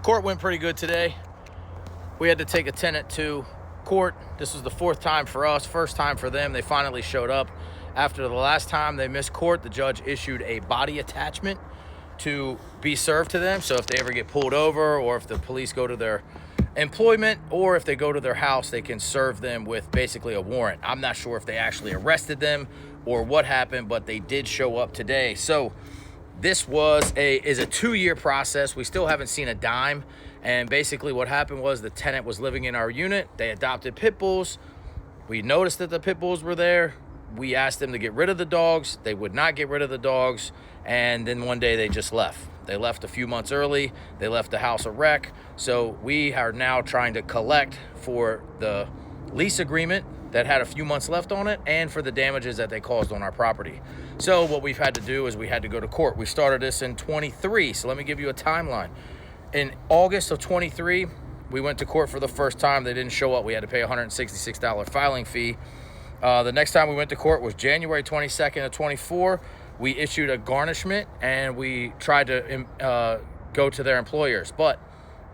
Court went pretty good today. We had to take a tenant to court. This was the fourth time for us, first time for them. They finally showed up. After the last time they missed court, the judge issued a body attachment to be served to them. So if they ever get pulled over, or if the police go to their employment, or if they go to their house, they can serve them with basically a warrant. I'm not sure if they actually arrested them or what happened, but they did show up today. So this is a 2-year process. We still haven't seen a dime. And basically what happened was the tenant was living in our unit. They adopted pit bulls. We noticed that the pit bulls were there. We asked them to get rid of the dogs. They would not get rid of the dogs. And then one day they just left. They left a few months early. They left the house a wreck. So we are now trying to collect for the lease agreement that had a few months left on it, and for the damages that they caused on our property. So what we've had to do is we had to go to court. We started this in 23. So let me give you a timeline. In August of 23, we went to court for the first time. They didn't show up. We had to pay a $166 filing fee. The next time we went to court was January 22nd of 24. We issued a garnishment and we tried to go to their employers, but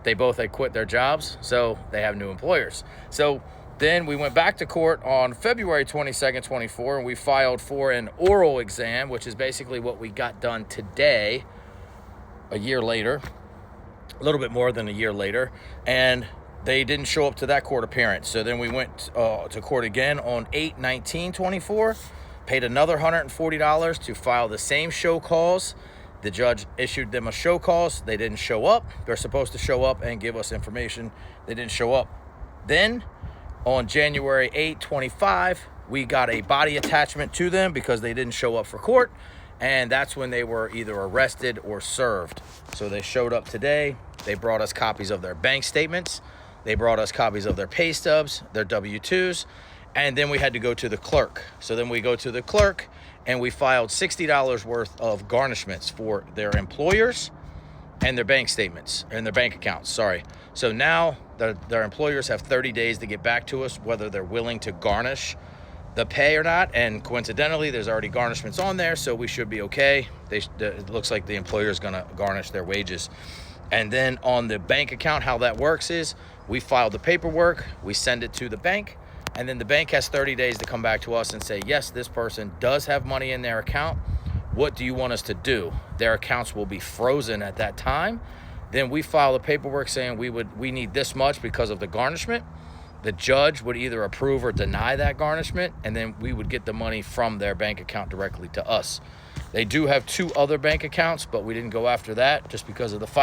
they both had quit their jobs, so they have new employers. So then we went back to court on February 22nd, 24, and we filed for an oral exam, which is basically what we got done today, a year later, a little bit more than a year later, and they didn't show up to that court appearance. So then we went to court again on 8/19/24, paid another $140 to file the same show cause. The judge issued them a show cause. They didn't show up. They're supposed to show up and give us information. They didn't show up. Then on January 8/25, we got a body attachment to them because they didn't show up for court. And that's when they were either arrested or served. So they showed up today. They brought us copies of their bank statements. They brought us copies of their pay stubs, their W-2s. And then we had to go to the clerk. So then we go to the clerk and we filed $60 worth of garnishments for their employers and their bank statements and their bank accounts, sorry. So now their employers have 30 days to get back to us whether they're willing to garnish the pay or not. And coincidentally, there's already garnishments on there, so we should be okay. It looks like the employer is gonna garnish their wages. And then on the bank account, how that works is we file the paperwork, we send it to the bank, and then the bank has 30 days to come back to us and say, yes, this person does have money in their account. What do you want us to do? Their accounts will be frozen at that time. Then we file the paperwork saying we need this much because of the garnishment. The judge would either approve or deny that garnishment, and then we would get the money from their bank account directly to us. They do have 2 other bank accounts, but we didn't go after that just because of the file.